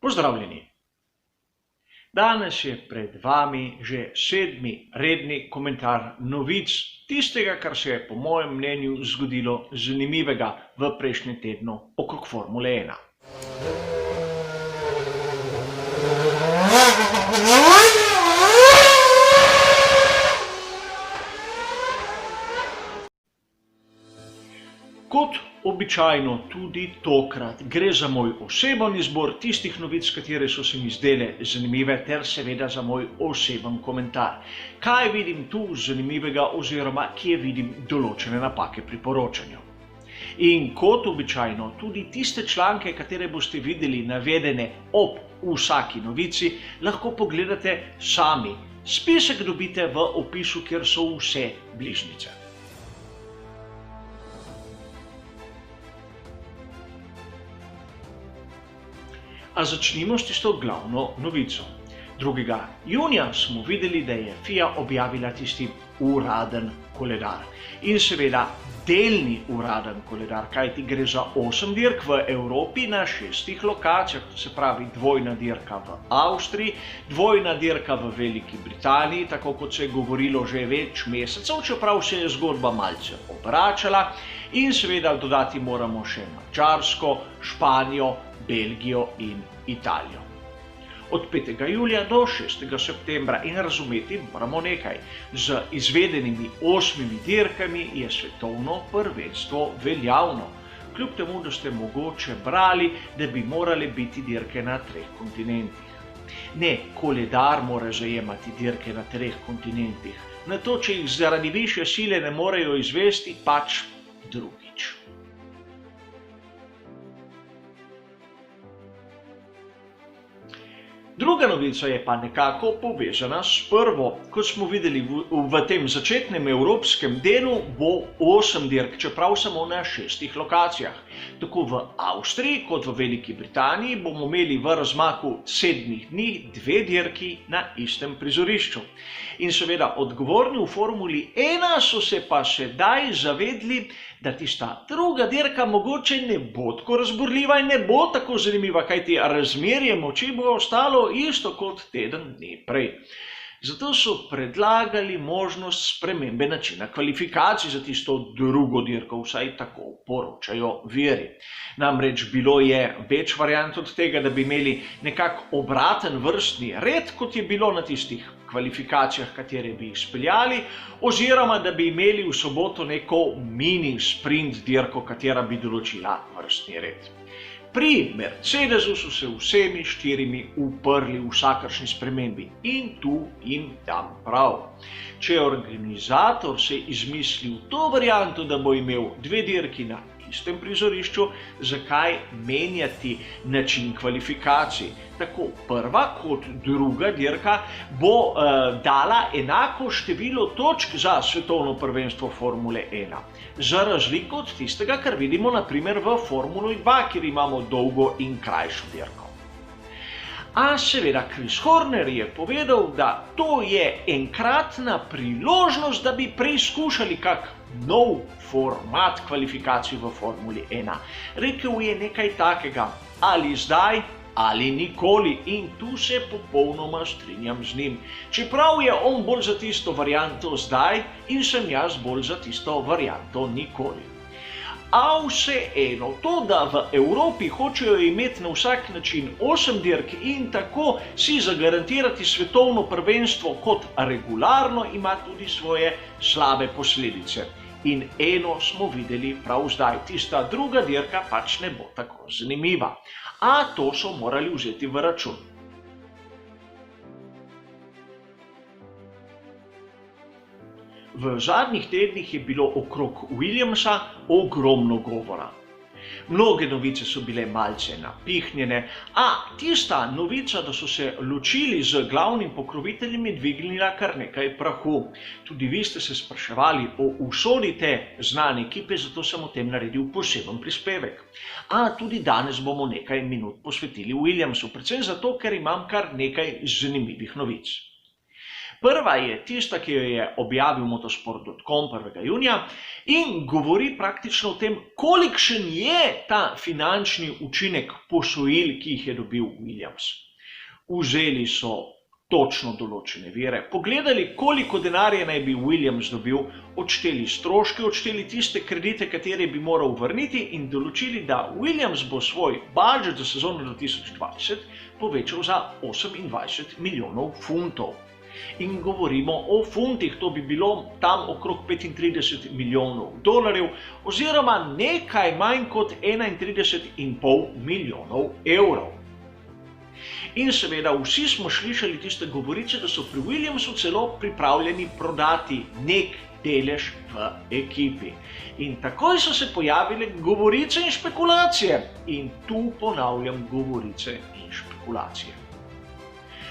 Pozdravljeni! Danes je pred vami že 7. redni komentar novic tistega, kar se je po mojem mnenju zgodilo zanimivega v prejšnjem tednu okrog Formule 1. Kot običajno tudi tokrat gre za moj oseben izbor tistih novic, katere so se mi zdele zanimive, ter seveda za moj oseben komentar. Kaj vidim tu zanimivega oziroma kje vidim določene napake pri poročanju. In kot običajno tudi tiste članke, katere boste videli navedene ob vsaki novici, lahko pogledate sami. Spisek dobite v opisu, kjer so vse bližnjice. A začnimo s tisto glavno novico. 2. junija smo videli, da je FIA objavila tisti uraden koledar. In seveda delni uraden koledar, kajti gre za 8 dirk v Evropi na 6 lokacijah, to se pravi dvojna dirka v Avstriji, dvojna dirka v Veliki Britaniji, tako kot se je govorilo že več mesecev, čeprav se je zgodba malce obračala, in seveda dodati moramo še Madžarsko, Španijo, Belgijo in Italijo. Od 5. julija do 6. septembra in razumeti moramo nekaj. Z izvedenimi 8 dirkami je svetovno prvenstvo veljavno. Kljub temu, da ste mogoče brali, da bi morale biti dirke na 3 kontinentih. Ne, koledar mora zajemati dirke na 3 kontinentih. Na to, če jih zaradi višje sile ne morejo izvesti, pač drugič. Druga novica je pa nekako povezana s prvo. Kot smo videli v tem začetnem evropskem delu, bo 8 dirk, čeprav samo na 6 lokacijah. Tako v Avstriji kot v Veliki Britaniji bomo imeli v razmaku 7 dni 2 dirki na istem prizorišču. In seveda odgovorni v Formuli 1 so se pa sedaj zavedli, da tista druga dirka mogoče ne bo tako razburljiva in ne bo tako zanimiva, kajti razmerje moči bo ostalo isto kot teden dni prej. Zato so predlagali možnost spremembe načina kvalifikacij za tisto drugo dirko, vsaj tako poročajo viri. Namreč bilo je več variant od tega, da bi imeli nekak obraten vrstni red, kot je bilo na tistih kvalifikacijah, katere bi jih speljali, oziroma da bi imeli v soboto neko mini sprint dirko, katera bi določila vrstni red. Pri Mercedesu so se vsemi 4 uprli vsakršni spremembi in tu in tam prav. Če je organizator se izmislil to varianto, da bo imel 2 dirki na istem prizorišču, zakaj menjati način kvalifikacij? Tako prva kot druga dirka bo dala enako število točk za svetovno prvenstvo Formule 1. Za razliko od tistega, kar vidimo na primer v Formuli 2, kjer imamo dolgo in krajšo dirko. A seveda Chris Horner je povedal, da to je enkratna priložnost, da bi preizkušali kak nov format kvalifikacij v Formuli 1. Rekel je nekaj takega, ali zdaj, ali nikoli, in tu se popolnoma strinjam z njim. Čeprav je on bolj za tisto varianto zdaj in sem jaz bolj za tisto varianto nikoli. A vseeno, to, da v Evropi hočejo imeti na vsak način 8 dirk in tako si zagarantirati svetovno prvenstvo kot regularno, ima tudi svoje slabe posledice. In eno smo videli prav zdaj, tista druga dirka pač ne bo tako zanimiva. A to so morali vzeti v račun. V zadnjih tednih je bilo okrog Williamsa ogromno govora. Mnoge novice so bile malce napihnjene, a tista novica, da so se ločili z glavnim pokroviteljem, je dvignila kar nekaj prahu. Tudi vi ste se spraševali o usodi te znane ekipe, zato sem o tem naredil poseben prispevek. A tudi danes bomo nekaj minut posvetili Williamsu, predvsem zato, ker imam kar nekaj zanimivih novic. Prva je tista, ki jo je objavil motorsport.com 1. junija in govori praktično o tem, kolikšen je ta finančni učinek posojil, ki jih je dobil Williams. Vzeli so točno določene vire, pogledali, koliko denarja naj bi Williams dobil, odšteli stroške, odšteli tiste kredite, katere bi moral vrniti in določili, da Williams bo svoj budžet za sezono 2020 povečal za 28 milijonov funtov. In govorimo o funtih, to bi bilo tam okrog 35 milijonov dolarjev oziroma nekaj manj kot 31,5 milijonov evrov. In seveda vsi smo slišali tiste govorice, da so pri Williamsu celo pripravljeni prodati nek delež v ekipi. In takoj so se pojavile govorice in špekulacije. In tu ponavljam govorice in špekulacije.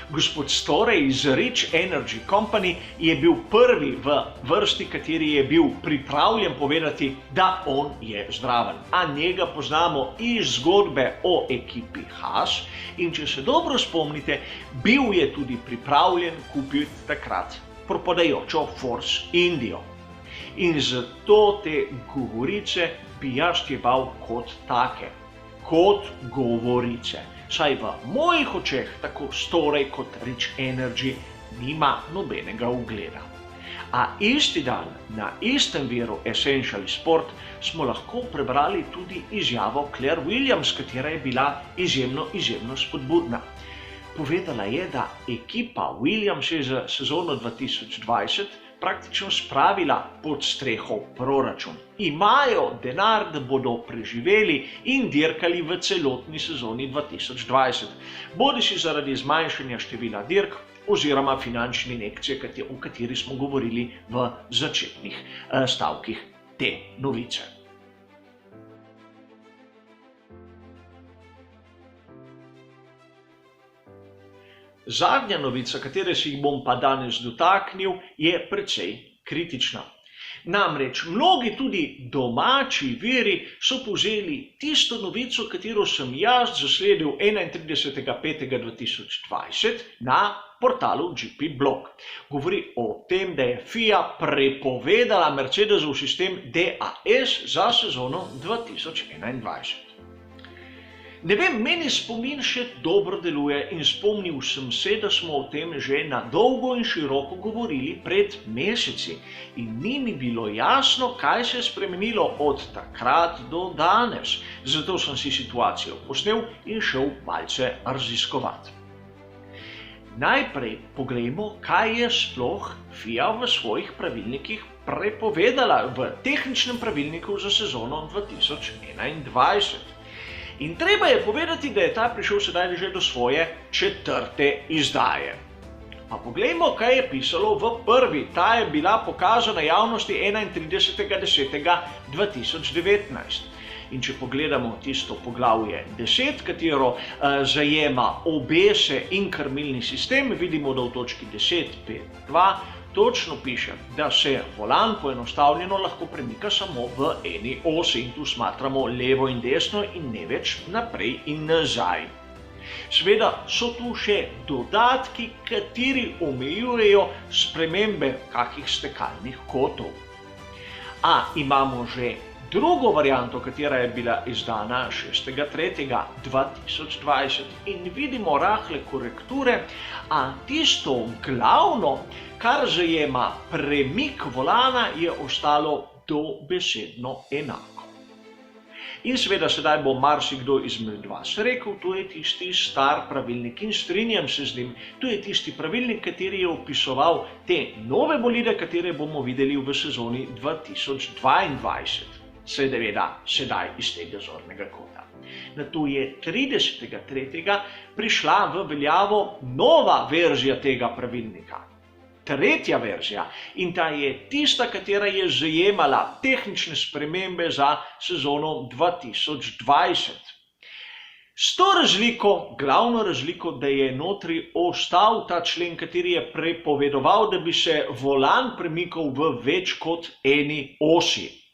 Gospod Storey iz Rich Energy Company je bil prvi v vrsti, kateri je bil pripravljen povedati, da on je zdraven. A njega poznamo iz zgodbe o ekipi Haas in če se dobro spomnite, bil je tudi pripravljen kupiti takrat propadajočo Force Indio. In zato te govorice bi jaz jebal kot take, kot govorice. Saj v mojih očeh tako Storey kot Rich Energy nima nobenega ugleda. A isti dan na istem viru Essential Sport smo lahko prebrali tudi izjavo Claire Williams, katera je bila izjemno spodbudna. Povedala je, da ekipa Williams je za sezono 2020 praktično spravila pod streho proračun. Imajo denar, da bodo preživeli in dirkali v celotni sezoni 2020. Bodisi zaradi zmanjšanja števila dirk oziroma finančne injekcije, o kateri smo govorili v začetnih stavkih te novice. Zadnja novica, katere se jih bom pa danes dotaknil, je precej kritična. Namreč mnogi tudi domači viri so povzeli tisto novico, katero sem jaz zasledil 31.5.2020 na portalu GP Blog. Govori o tem, da je FIA prepovedala Mercedesov sistem DAS za sezono 2021. Ne vem, meni spomin še dobro deluje in spomnil sem se, da smo o tem že na dolgo in široko govorili pred meseci in ni mi bilo jasno, kaj se je spremenilo od takrat do danes. Zato sem si situacijo posnel in šel malce raziskovati. Najprej poglejmo, kaj je sploh FIA v svojih pravilnikih prepovedala v tehničnem pravilniku za sezono 2021. In treba je povedati, da je ta prišel sedaj že do svoje 4. izdaje. Pa poglejmo, kaj je pisalo v prvi. Ta je bila pokazana javnosti 31.10.2019. In če pogledamo tisto poglavje 10, katero zajema obese in krmilni sistem, vidimo, da v točki 10.5.2 točno piše, da se volan poenostavljeno lahko premika samo v eni osi in tu smatramo levo in desno in ne več naprej in nazaj. Seveda so tu še dodatki, kateri omejujejo spremembe kakih stekalnih kotov. A imamo že drugo varianto, katera je bila izdana 6.3.2020 in vidimo rahle korekture, a tisto glavno, kar zajema premik volana, je ostalo dobesedno enako. In seveda sedaj bo marsikdo izmed vas rekel, to je tisti star pravilnik in strinjam se z njim. To je tisti pravilnik, kateri je opisoval te nove bolide, katere bomo videli v sezoni 2022. Seveda sedaj iz tega zornega kota. Nato je 30.3. prišla v veljavo nova verzija tega pravilnika. Tretja verzija in ta je tista, katera je zajemala tehnične spremembe za sezono 2020. S to razliko, glavno razliko, da je notri ostal ta člen, kateri je prepovedoval, da bi se volan premikal v več kot eni osi.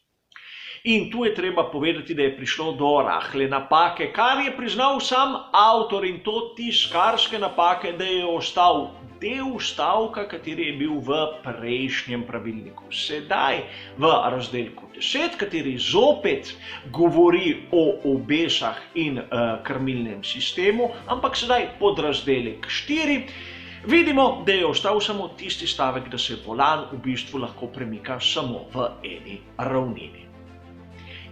In tu je treba povedati, da je prišlo do rahle napake, kar je priznal sam avtor in to tiskarske napake, da je ostal del stavka, kateri je bil v prejšnjem pravilniku. Sedaj v razdelku 10, kateri zopet govori o obesah in krmilnem sistemu, ampak sedaj pod razdelek 4, vidimo, da je ostal samo tisti stavek, da se volan v bistvu lahko premika samo v eni ravnini.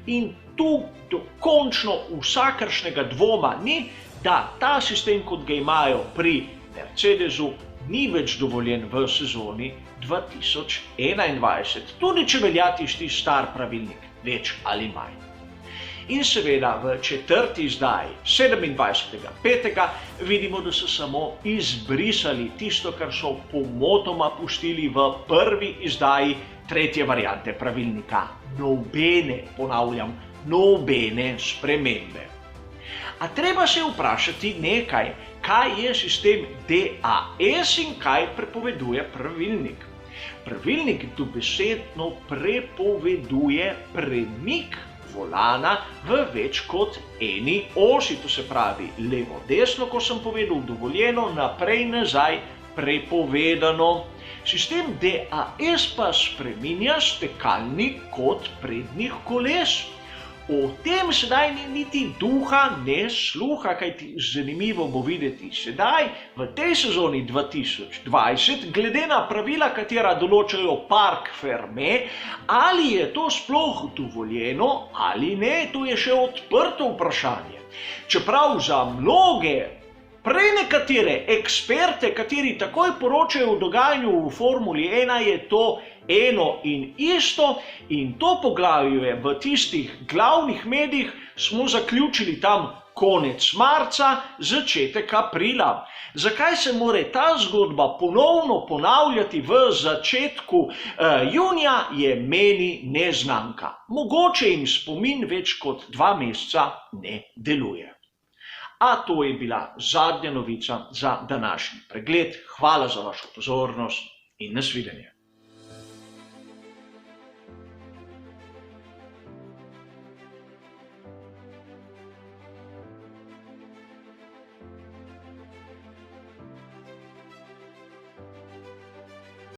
In tu dokončno vsakršnega dvoma ni, da ta sistem, kot ga imajo pri Mercedesu, ni več dovoljen v sezoni 2021, tudi če velja tisti star pravilnik, več ali manj. In seveda v četrti izdaji 27.5. vidimo, da so samo izbrisali tisto, kar so pomotoma pustili v prvi izdaji tretje variante pravilnika. Nobene, ponavljam, nobene spremembe. A treba se vprašati nekaj, kaj je sistem DAS in kaj prepoveduje pravilnik. Pravilnik dobesedno prepoveduje premik volana v več kot eni osi, to se pravi levo-desno, ko sem povedal dovoljeno, naprej-nazaj prepovedano. Sistem DAS pa spreminja stekalni kot prednjih koles. O tem sedaj ni niti duha, ne sluha, kajti zanimivo bo videti sedaj, v tej sezoni 2020, glede na pravila, katera določajo park ferme, ali je to sploh dovoljeno ali ne, to je še odprto vprašanje. Čeprav za mnoge, prej nekatere eksperte, kateri takoj poročajo o dogajanju v Formuli 1, je to eno in isto, in to poglavje v tistih glavnih medijih smo zaključili tam konec marca, začetek aprila. Zakaj se mora ta zgodba ponovno ponavljati v začetku junija, je meni neznanka. Mogoče jim spomin več kot 2 meseca ne deluje. A to je bila zadnja novica za današnji pregled. Hvala za vašo pozornost in nasvidenje.